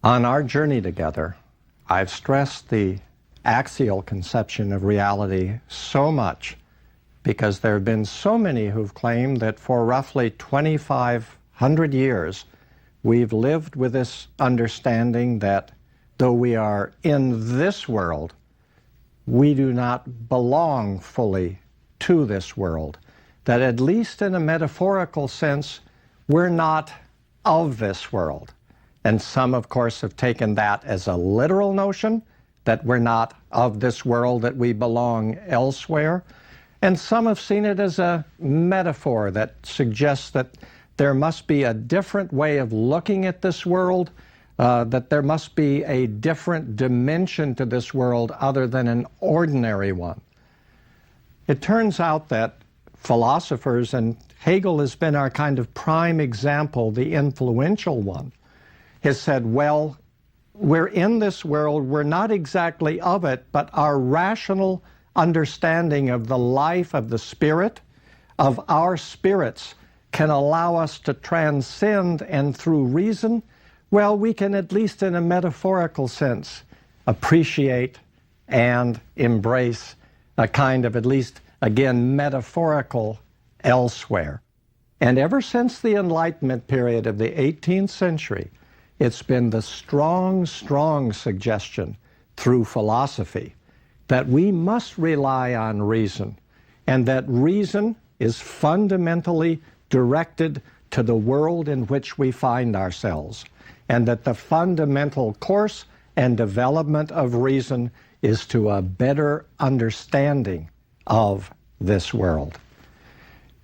On our journey together, I've stressed the axial conception of reality so much because there have been so many who've claimed that for roughly 2,500 years, we've lived with this understanding that though we are in this world, we do not belong fully to this world. That at least in a metaphorical sense, we're not of this world. And some, of course, have taken that as a literal notion, that we're not of this world, that we belong elsewhere. And some have seen it as a metaphor that suggests that there must be a different way of looking at this world, that there must be a different dimension to this world other than an ordinary one. It turns out that philosophers, and Hegel has been our kind of prime example, the influential one, has said, well, we're in this world, we're not exactly of it, but our rational understanding of the life of the spirit, of our spirits, can allow us to transcend, and through reason, well, we can at least in a metaphorical sense appreciate and embrace a kind of, at least again, metaphorical elsewhere. And ever since the Enlightenment period of the 18th century, it's been the strong, strong suggestion through philosophy that we must rely on reason, and that reason is fundamentally directed to the world in which we find ourselves, and that the fundamental course and development of reason is to a better understanding of this world.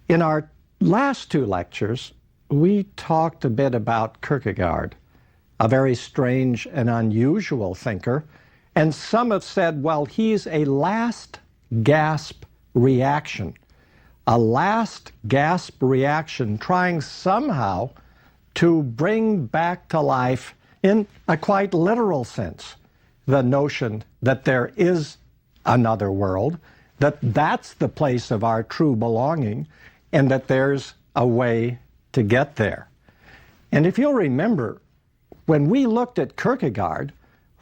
In our last two lectures, we talked a bit about Kierkegaard, a very strange and unusual thinker, and some have said, well, he's a last gasp reaction, a last gasp reaction trying somehow to bring back to life, in a quite literal sense, the notion that there is another world, that that's the place of our true belonging, and that there's a way to get there. And if you'll remember, when we looked at Kierkegaard,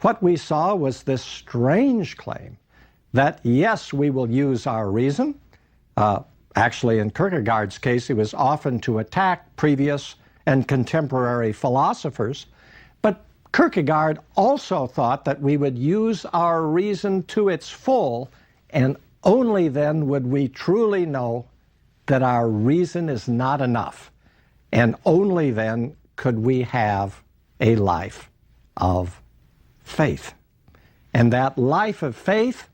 what we saw was this strange claim that, yes, we will use our reason. Actually, in Kierkegaard's case, it was often to attack previous and contemporary philosophers. But Kierkegaard also thought that we would use our reason to its full, and only then would we truly know that our reason is not enough. And only then could we have a life of faith. And that life of faith,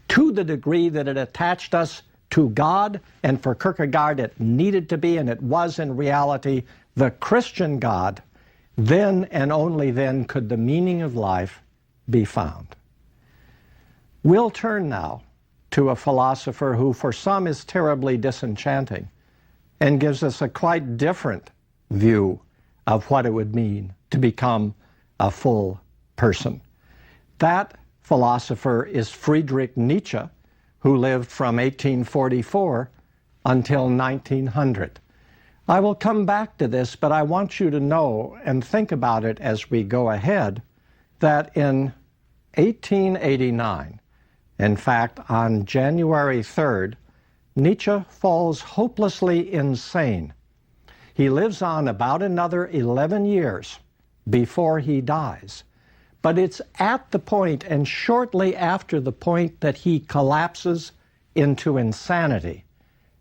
to the degree that it attached us to God, and for Kierkegaard it needed to be, and it was in reality, the Christian God, then and only then could the meaning of life be found. We'll turn now to a philosopher who for some is terribly disenchanting and gives us a quite different view of what it would mean to become a full person. That philosopher is Friedrich Nietzsche, who lived from 1844 until 1900. I will come back to this, but I want you to know and think about it as we go ahead, that in 1889, in fact, on January 3rd, Nietzsche falls hopelessly insane. He lives on about another 11 years before he dies. But it's at the point, and shortly after the point, that he collapses into insanity,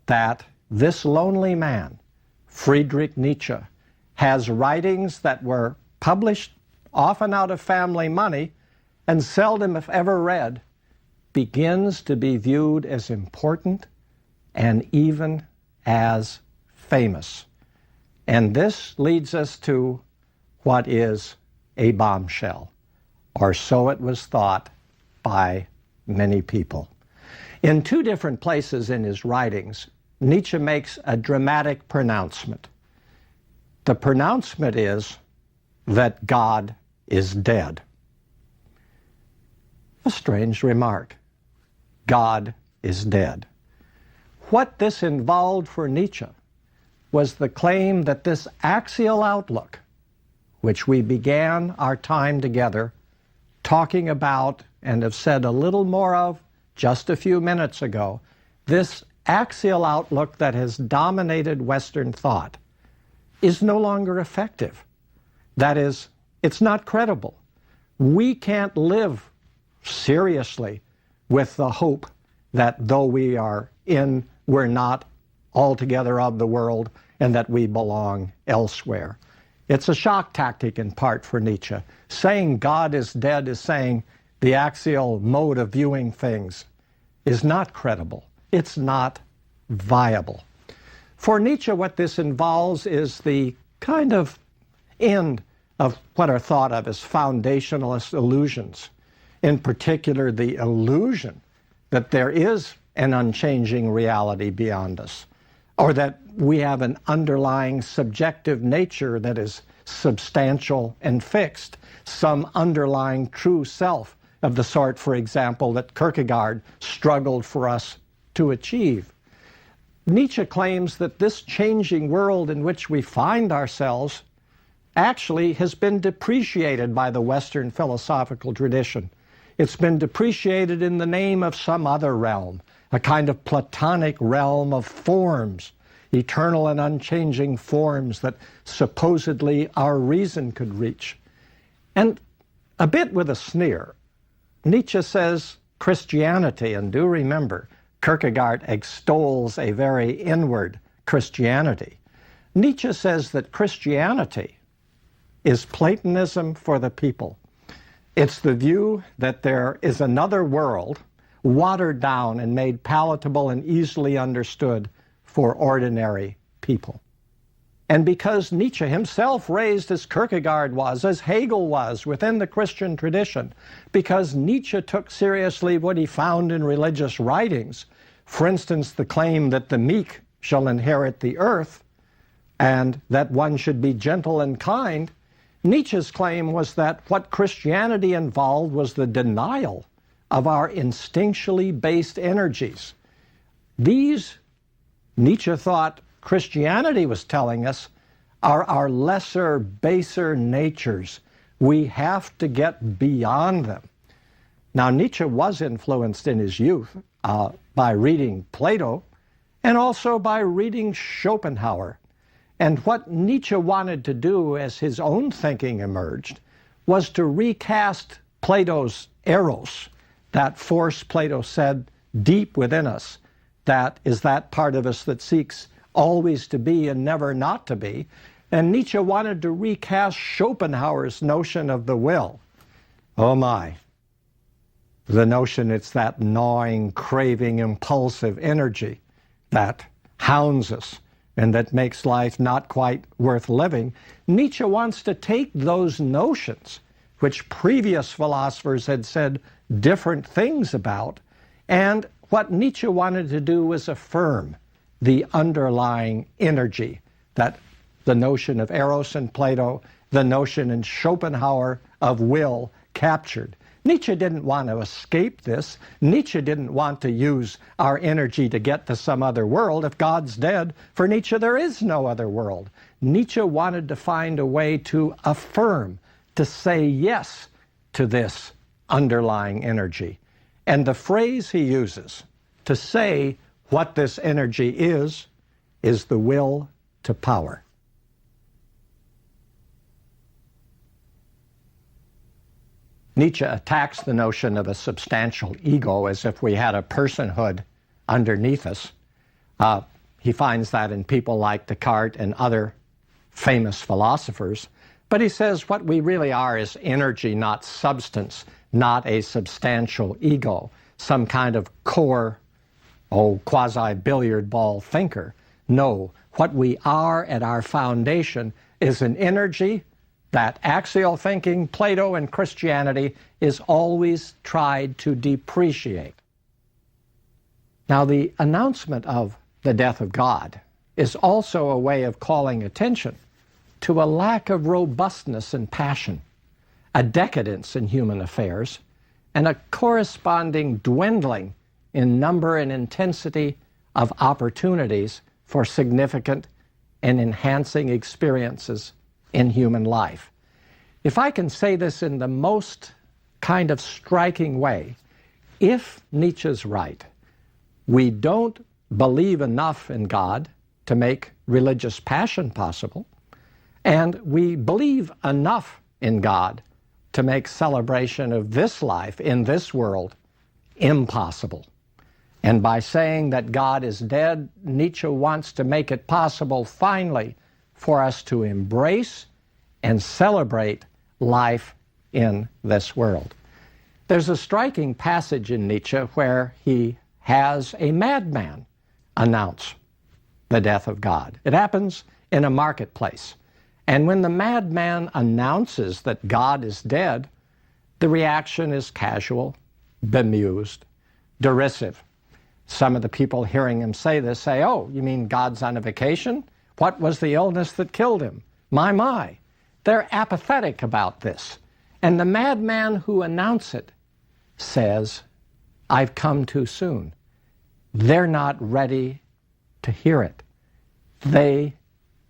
that this lonely man, Friedrich Nietzsche, has writings that were published often out of family money and seldom, if ever, read, begins to be viewed as important and even as famous. And this leads us to what is a bombshell, or so it was thought by many people. In two different places in his writings, Nietzsche makes a dramatic pronouncement. The pronouncement is that God is dead. A strange remark. God is dead. What this involved for Nietzsche was the claim that this axial outlook, which we began our time together talking about and have said a little more of just a few minutes ago, this axial outlook that has dominated Western thought is no longer effective. That is, it's not credible. We can't live seriously with the hope that though we are in, we're not altogether of the world and that we belong elsewhere. It's a shock tactic in part for Nietzsche. Saying God is dead is saying the axial mode of viewing things is not credible. It's not viable. For Nietzsche, what this involves is the kind of end of what are thought of as foundationalist illusions. In particular, the illusion that there is an unchanging reality beyond us, or that we have an underlying subjective nature that is substantial and fixed, some underlying true self of the sort, for example, that Kierkegaard struggled for us to achieve. Nietzsche claims that this changing world in which we find ourselves actually has been depreciated by the Western philosophical tradition. It's been depreciated in the name of some other realm, a kind of Platonic realm of forms, eternal and unchanging forms that supposedly our reason could reach. And a bit with a sneer, Nietzsche says Christianity, and do remember, Kierkegaard extols a very inward Christianity. Nietzsche says that Christianity is Platonism for the people. It's the view that there is another world watered down and made palatable and easily understood for ordinary people. And because Nietzsche himself raised as Kierkegaard was, as Hegel was within the Christian tradition, because Nietzsche took seriously what he found in religious writings, for instance, the claim that the meek shall inherit the earth and that one should be gentle and kind, Nietzsche's claim was that what Christianity involved was the denial of our instinctually based energies. These, Nietzsche thought Christianity was telling us, are our lesser, baser natures. We have to get beyond them. Now, Nietzsche was influenced in his youth by reading Plato and also by reading Schopenhauer. And what Nietzsche wanted to do as his own thinking emerged was to recast Plato's eros, that force, Plato said, deep within us, that is that part of us that seeks always to be and never not to be. And Nietzsche wanted to recast Schopenhauer's notion of the will. Oh my. The notion it's that gnawing, craving, impulsive energy that hounds us and that makes life not quite worth living. Nietzsche wants to take those notions, which previous philosophers had said different things about, and what Nietzsche wanted to do was affirm the underlying energy that the notion of eros in Plato, the notion in Schopenhauer of will captured. Nietzsche didn't want to escape this. Nietzsche didn't want to use our energy to get to some other world. If God's dead, for Nietzsche there is no other world. Nietzsche wanted to find a way to affirm, to say yes to this underlying energy. And the phrase he uses to say what this energy is the will to power. Nietzsche attacks the notion of a substantial ego as if we had a personhood underneath us. He finds that in people like Descartes and other famous philosophers. But he says what we really are is energy, not substance, not a substantial ego, some kind of core, quasi-billiard ball thinker. No, what we are at our foundation is an energy that axial thinking, Plato, and Christianity is always tried to depreciate. Now, the announcement of the death of God is also a way of calling attention to a lack of robustness and passion, a decadence in human affairs, and a corresponding dwindling in number and intensity of opportunities for significant and enhancing experiences in human life. If I can say this in the most kind of striking way, if Nietzsche's right, we don't believe enough in God to make religious passion possible, and we believe enough in God to make celebration of this life in this world impossible. And by saying that God is dead, Nietzsche wants to make it possible finally for us to embrace and celebrate life in this world. There's a striking passage in Nietzsche where he has a madman announce the death of God. It happens in a marketplace. And when the madman announces that God is dead, the reaction is casual, bemused, derisive. Some of the people hearing him say this say, "Oh, you mean God's on a vacation? What was the illness that killed him? My." They're apathetic about this. And the madman who announced it says, "I've come too soon." They're not ready to hear it. They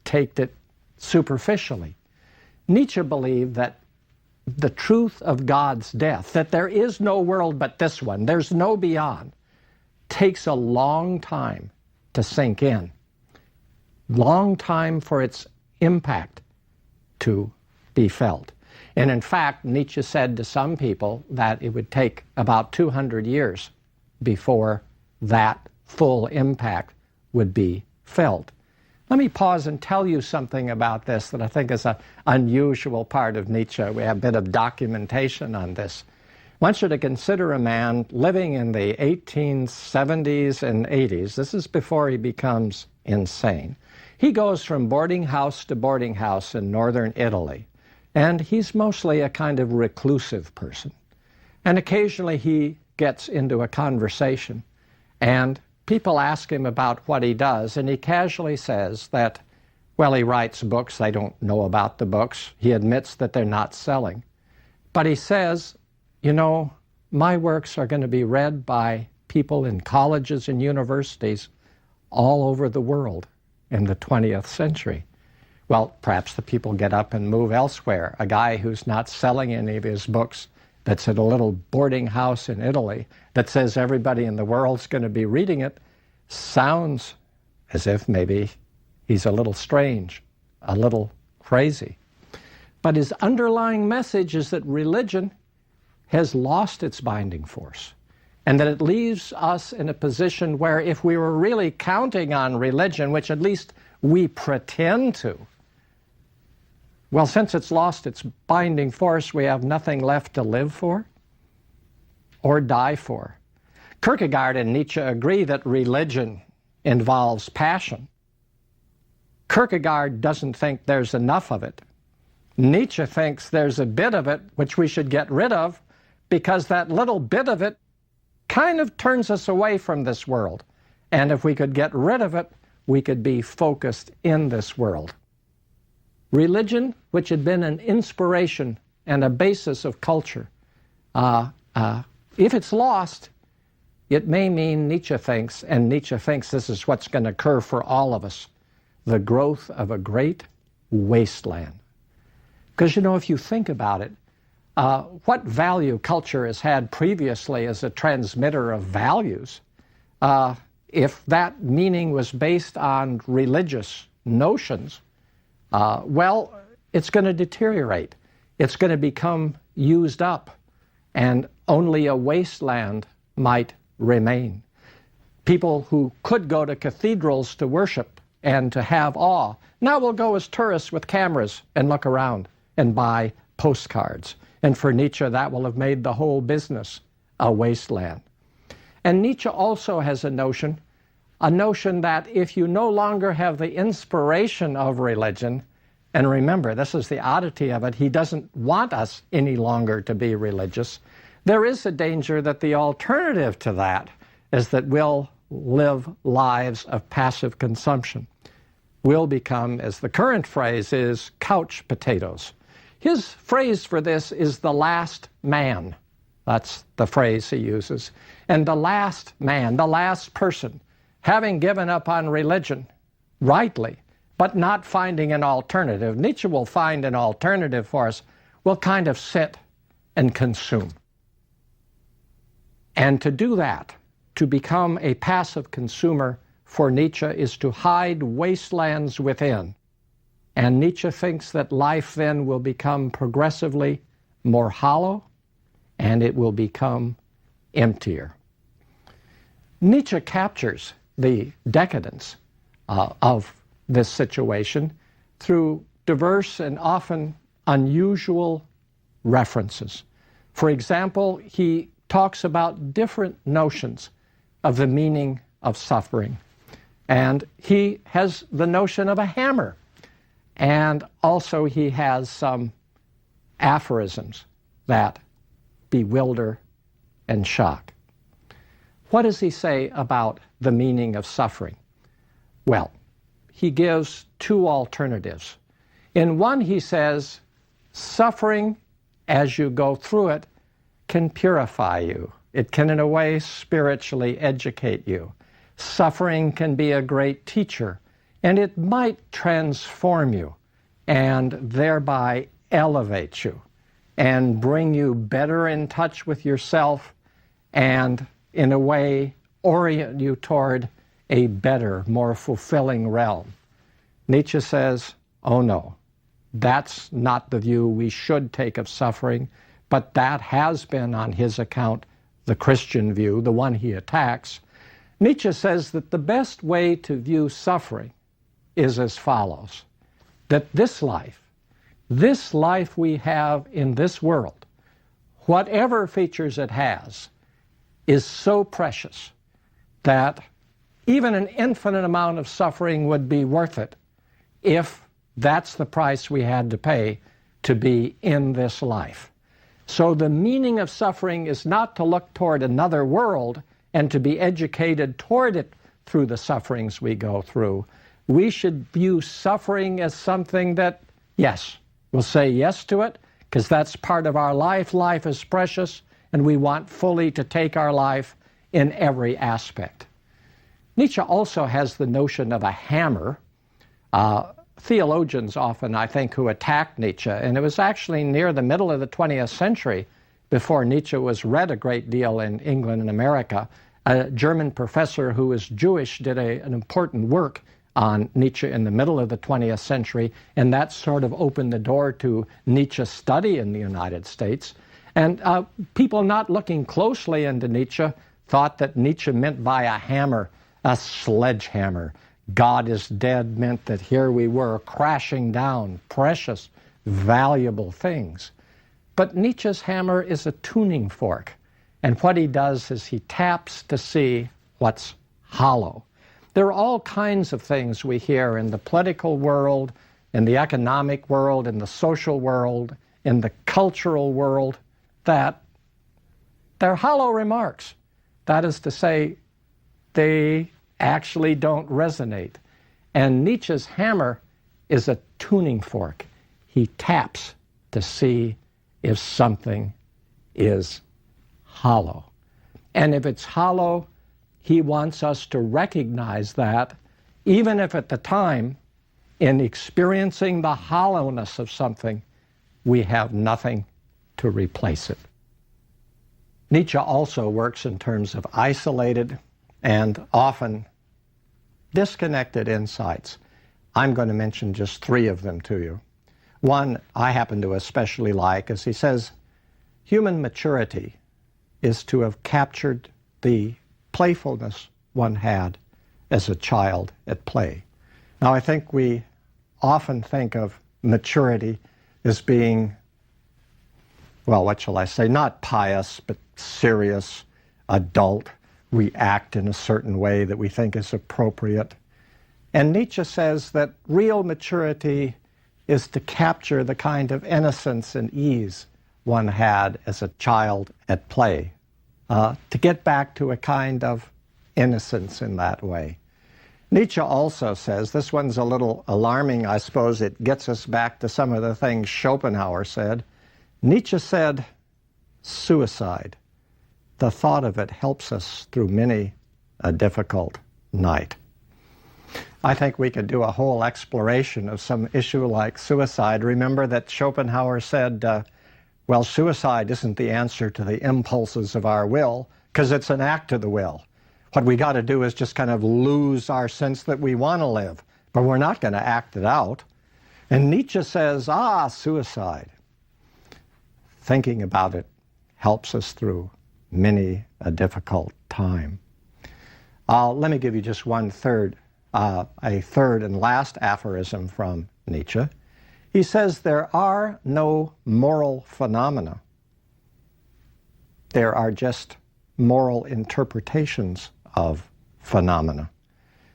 take it superficially. Nietzsche believed that the truth of God's death, that there is no world but this one, there's no beyond, takes a long time to sink in. Long time for its impact to be felt. And in fact, Nietzsche said to some people that it would take about 200 years before that full impact would be felt. Let me pause and tell you something about this that I think is an unusual part of Nietzsche. We have a bit of documentation on this. I want you to consider a man living in the 1870s and 80s. This is before he becomes insane. He goes from boarding house to boarding house in northern Italy, and he's mostly a kind of reclusive person. And occasionally he gets into a conversation, and people ask him about what he does, and he casually says that, well, he writes books. They don't know about the books. He admits that they're not selling. But he says, you know, my works are going to be read by people in colleges and universities all over the world in the 20th century. Well, perhaps the people get up and move elsewhere. A guy who's not selling any of his books, that's at a little boarding house in Italy, that says everybody in the world's going to be reading it, sounds as if maybe he's a little strange, a little crazy. But his underlying message is that religion has lost its binding force, and that it leaves us in a position where if we were really counting on religion, which at least we pretend to, well, since it's lost its binding force, we have nothing left to live for or die for. Kierkegaard and Nietzsche agree that religion involves passion. Kierkegaard doesn't think there's enough of it. Nietzsche thinks there's a bit of it which we should get rid of, because that little bit of it kind of turns us away from this world. And if we could get rid of it, we could be focused in this world. Religion, which had been an inspiration and a basis of culture, if it's lost, it may mean, Nietzsche thinks, and Nietzsche thinks this is what's going to occur for all of us, the growth of a great wasteland. Because, you know, if you think about it, what value culture has had previously as a transmitter of values, if that meaning was based on religious notions, well, it's going to deteriorate. It's going to become used up, and only a wasteland might remain. People who could go to cathedrals to worship and to have awe now will go as tourists with cameras and look around and buy postcards. And for Nietzsche, that will have made the whole business a wasteland. And Nietzsche also has a notion that if you no longer have the inspiration of religion, and remember, this is the oddity of it, he doesn't want us any longer to be religious, there is a danger that the alternative to that is that we'll live lives of passive consumption. We'll become, as the current phrase is, couch potatoes. His phrase for this is the last man. That's the phrase he uses. And the last man, the last person, having given up on religion, rightly, but not finding an alternative. Nietzsche will find an alternative for us. will kind of sit and consume. And to do that, to become a passive consumer for Nietzsche, is to hide wastelands within. And Nietzsche thinks that life then will become progressively more hollow, and it will become emptier. Nietzsche captures the decadence of this situation through diverse and often unusual references. For example, he talks about different notions of the meaning of suffering. And he has the notion of a hammer. And also he has some aphorisms that bewilder and shock. What does he say about the meaning of suffering? Well, he gives two alternatives. In one, he says, suffering as you go through it can purify you. It can, in a way, spiritually educate you. Suffering can be a great teacher, and it might transform you and thereby elevate you and bring you better in touch with yourself and, in a way, orient you toward a better, more fulfilling realm. Nietzsche says, oh no, that's not the view we should take of suffering, but that has been, on his account, the Christian view, the one he attacks. Nietzsche says that the best way to view suffering is as follows, that this life we have in this world, whatever features it has, is so precious that even an infinite amount of suffering would be worth it if that's the price we had to pay to be in this life. So the meaning of suffering is not to look toward another world and to be educated toward it through the sufferings we go through. We should view suffering as something that, yes, we'll say yes to it, because that's part of our life. Life is precious, and we want fully to take our life in every aspect. Nietzsche also has the notion of a hammer. Theologians often, I think, who attack Nietzsche, and it was actually near the middle of the 20th century before Nietzsche was read a great deal in England and America. A German professor who was Jewish did an important work on Nietzsche in the middle of the 20th century, and that sort of opened the door to Nietzsche's study in the United States. And people not looking closely into Nietzsche thought that Nietzsche meant by a hammer a sledgehammer. God is dead meant that here we were crashing down precious, valuable things. But Nietzsche's hammer is a tuning fork. And what he does is he taps to see what's hollow. There are all kinds of things we hear in the political world, in the economic world, in the social world, in the cultural world, that they're hollow remarks. That is to say, they actually don't resonate. And Nietzsche's hammer is a tuning fork. He taps to see if something is hollow. And if it's hollow, he wants us to recognize that, even if at the time, in experiencing the hollowness of something, we have nothing to replace it. Nietzsche also works in terms of isolated and often disconnected insights. I'm going to mention just three of them to you. One I happen to especially like is he says, human maturity is to have captured the playfulness one had as a child at play. Now, I think we often think of maturity as being, well, what shall I say, not pious, but serious, adult. We act in a certain way that we think is appropriate. And Nietzsche says that real maturity is to capture the kind of innocence and ease one had as a child at play, to get back to a kind of innocence in that way. Nietzsche also says, this one's a little alarming, I suppose it gets us back to some of the things Schopenhauer said. Nietzsche said, suicide, the thought of it helps us through many a difficult night. I think we could do a whole exploration of some issue like suicide. Remember that Schopenhauer said, Well, suicide isn't the answer to the impulses of our will, because it's an act of the will. What we got to do is just kind of lose our sense that we want to live, but we're not going to act it out. And Nietzsche says, suicide. Thinking about it helps us through many a difficult time. Let me give you just a third and last aphorism from Nietzsche. He says, there are no moral phenomena. There are just moral interpretations of phenomena.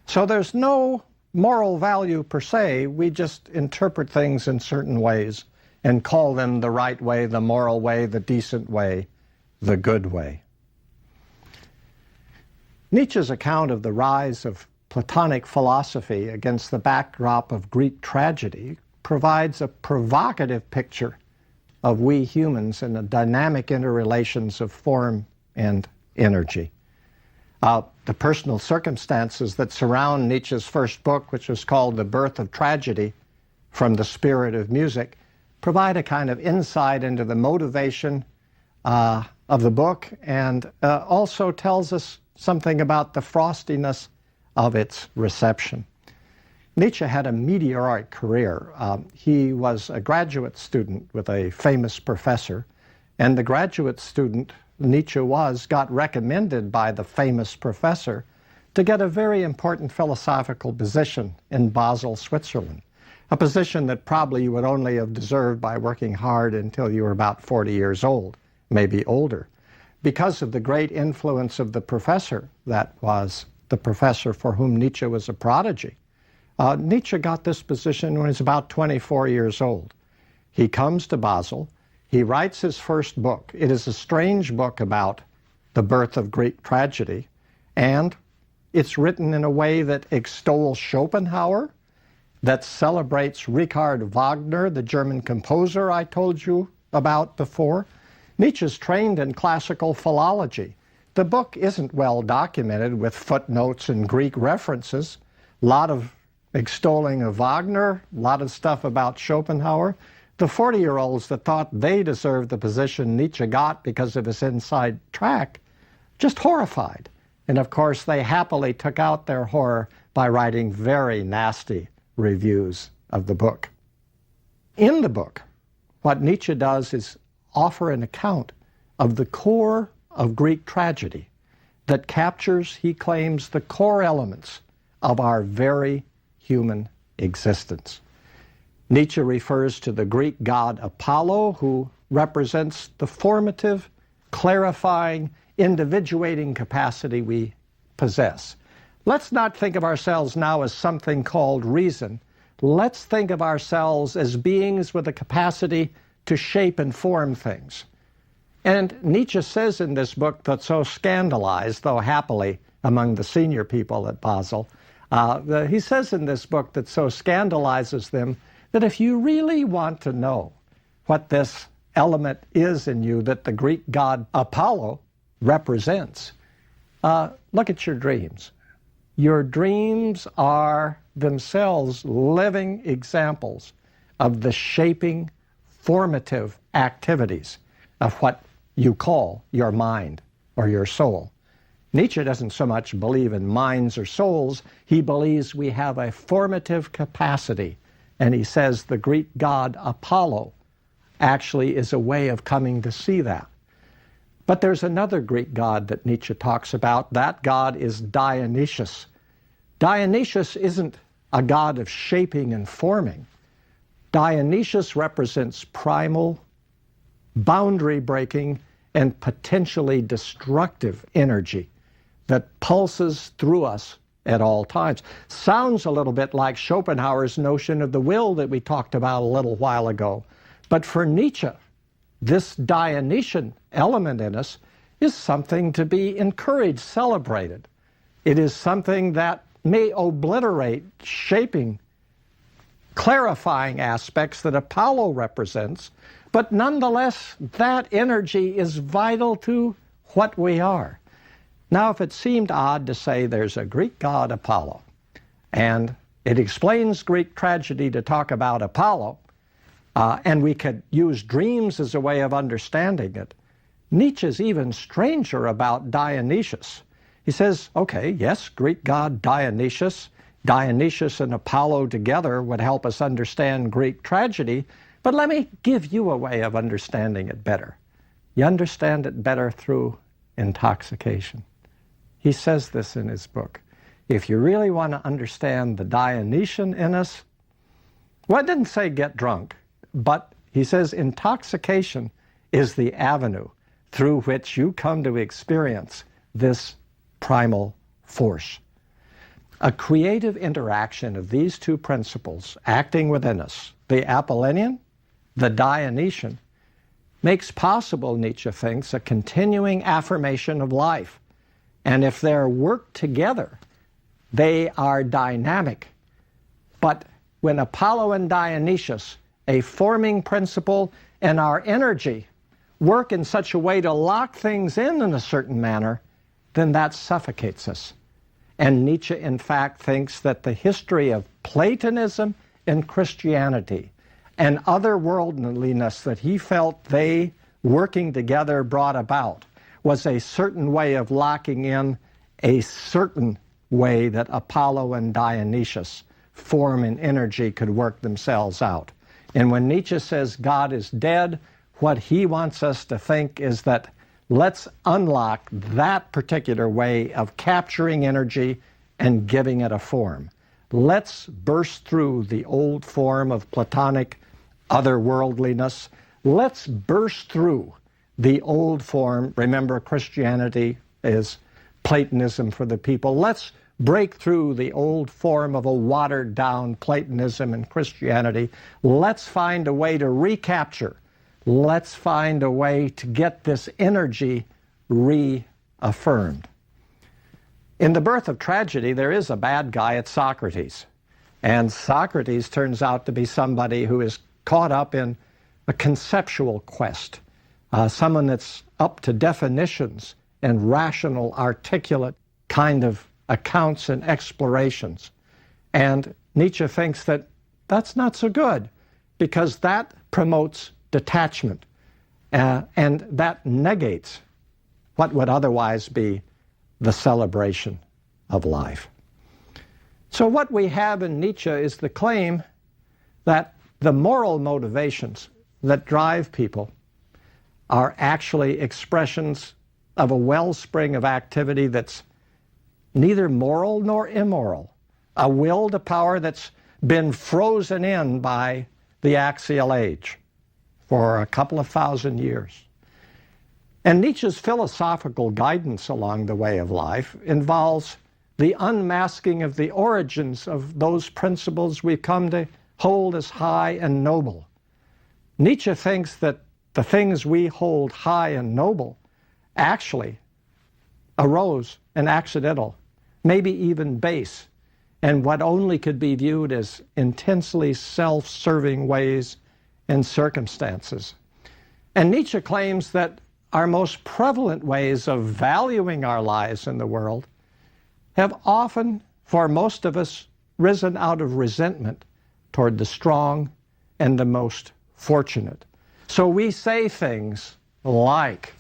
So there's no moral value per se. We just interpret things in certain ways and call them the right way, the moral way, the decent way, the good way. Nietzsche's account of the rise of Platonic philosophy against the backdrop of Greek tragedy provides a provocative picture of we humans and the dynamic interrelations of form and energy. The personal circumstances that surround Nietzsche's first book, which was called The Birth of Tragedy, From the Spirit of Music, provide a kind of insight into the motivation of the book, and also tells us something about the frostiness of its reception. Nietzsche had a meteoric career. He was a graduate student with a famous professor, and the graduate student Nietzsche got recommended by the famous professor to get a very important philosophical position in Basel, Switzerland, a position that probably you would only have deserved by working hard until you were about 40 years old, maybe older, because of the great influence of the professor that was the professor for whom Nietzsche was a prodigy. Nietzsche got this position when he was about 24 years old. He comes to Basel. He writes his first book. It is a strange book about the birth of Greek tragedy, and it's written in a way that extols Schopenhauer, that celebrates Richard Wagner, the German composer I told you about before. Nietzsche's trained in classical philology. The book isn't well documented with footnotes and Greek references. A lot of extolling of Wagner, a lot of stuff about Schopenhauer. The 40-year-olds that thought they deserved the position Nietzsche got because of his inside track, just horrified. And of course, they happily took out their horror by writing very nasty reviews of the book. In the book, what Nietzsche does is offer an account of the core of Greek tragedy that captures, he claims, the core elements of our very human existence. Nietzsche refers to the Greek god Apollo, who represents the formative, clarifying, individuating capacity we possess. Let's not think of ourselves now as something called reason. Let's think of ourselves as beings with a capacity to shape and form things. And Nietzsche says in this book that's so scandalized, though happily among the senior people at Basel, he says in this book that so scandalizes them that if you really want to know what this element is in you that the Greek god Apollo represents, look at your dreams. Your dreams are themselves living examples of the shaping, formative activities of what you call your mind or your soul. Nietzsche doesn't so much believe in minds or souls. He believes we have a formative capacity. And he says the Greek god Apollo actually is a way of coming to see that. But there's another Greek god that Nietzsche talks about. That god is Dionysius. Dionysius isn't a god of shaping and forming. Dionysius represents primal, boundary-breaking, and potentially destructive energy that pulses through us at all times. Sounds a little bit like Schopenhauer's notion of the will that we talked about a little while ago. But for Nietzsche, this Dionysian element in us is something to be encouraged, celebrated. It is something that may obliterate shaping, clarifying aspects that Apollo represents, but nonetheless, that energy is vital to what we are. Now, if it seemed odd to say there's a Greek god Apollo, and it explains Greek tragedy to talk about Apollo, and we could use dreams as a way of understanding it. Nietzsche's even stranger about Dionysus. He says, okay, yes, Greek god Dionysus and Apollo together would help us understand Greek tragedy, but let me give you a way of understanding it better. You understand it better through intoxication. He says this in his book. If you really want to understand the Dionysian in us, well, it didn't say get drunk, but he says intoxication is the avenue through which you come to experience this primal force. A creative interaction of these two principles acting within us, the Apollonian, the Dionysian, makes possible, Nietzsche thinks, a continuing affirmation of life. And if they're worked together, they are dynamic. But when Apollo and Dionysus, a forming principle and our energy, work in such a way to lock things in a certain manner, then that suffocates us. And Nietzsche, in fact, thinks that the history of Platonism and Christianity and otherworldliness that he felt they, working together, brought about was a certain way of locking in a certain way that Apollo and Dionysus, form and energy, could work themselves out. And when Nietzsche says God is dead, what he wants us to think is that let's unlock that particular way of capturing energy and giving it a form. Let's burst through the old form of Platonic otherworldliness. Let's burst through the old form. Remember, Christianity is Platonism for the people. Let's break through the old form of a watered-down Platonism and Christianity. Let's find a way to recapture. Let's find a way to get this energy reaffirmed. In The Birth of Tragedy, there is a bad guy at Socrates. And Socrates turns out to be somebody who is caught up in a conceptual quest, someone that's up to definitions and rational, articulate kind of accounts and explorations. And Nietzsche thinks that that's not so good because that promotes detachment and that negates what would otherwise be the celebration of life. So what we have in Nietzsche is the claim that the moral motivations that drive people are actually expressions of a wellspring of activity that's neither moral nor immoral, a will to power that's been frozen in by the axial age for a couple of thousand years. And Nietzsche's philosophical guidance along the way of life involves the unmasking of the origins of those principles we've come to hold as high and noble. Nietzsche thinks that the things we hold high and noble actually arose and accidental, maybe even base, and what only could be viewed as intensely self-serving ways and circumstances. And Nietzsche claims that our most prevalent ways of valuing our lives in the world have often, for most of us, risen out of resentment toward the strong and the most fortunate. So we say things like,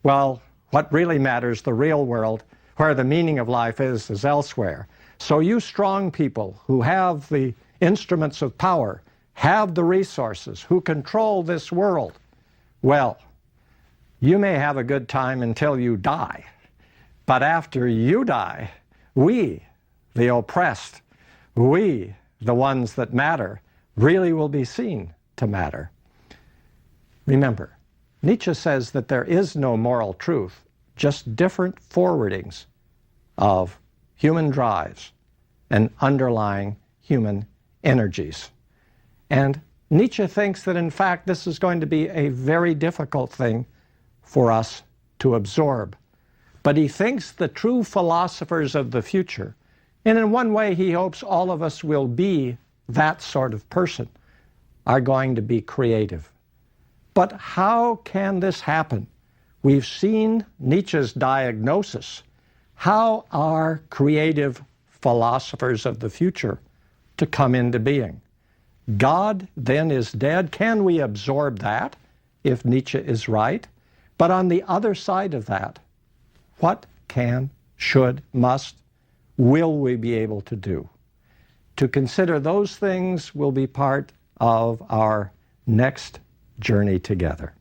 well, what really matters, the real world, where the meaning of life is elsewhere. So you strong people who have the instruments of power, have the resources, who control this world, well, you may have a good time until you die. But after you die, we, the oppressed, we, the ones that matter, really will be seen to matter. Remember, Nietzsche says that there is no moral truth, just different forwardings of human drives and underlying human energies. And Nietzsche thinks that, in fact, this is going to be a very difficult thing for us to absorb. But he thinks the true philosophers of the future, and in one way he hopes all of us will be that sort of person, are going to be creative. But how can this happen? We've seen Nietzsche's diagnosis. How are creative philosophers of the future to come into being? God then is dead. Can we absorb that if Nietzsche is right? But on the other side of that, what can, should, must, will we be able to do? To consider those things will be part of our next journey together.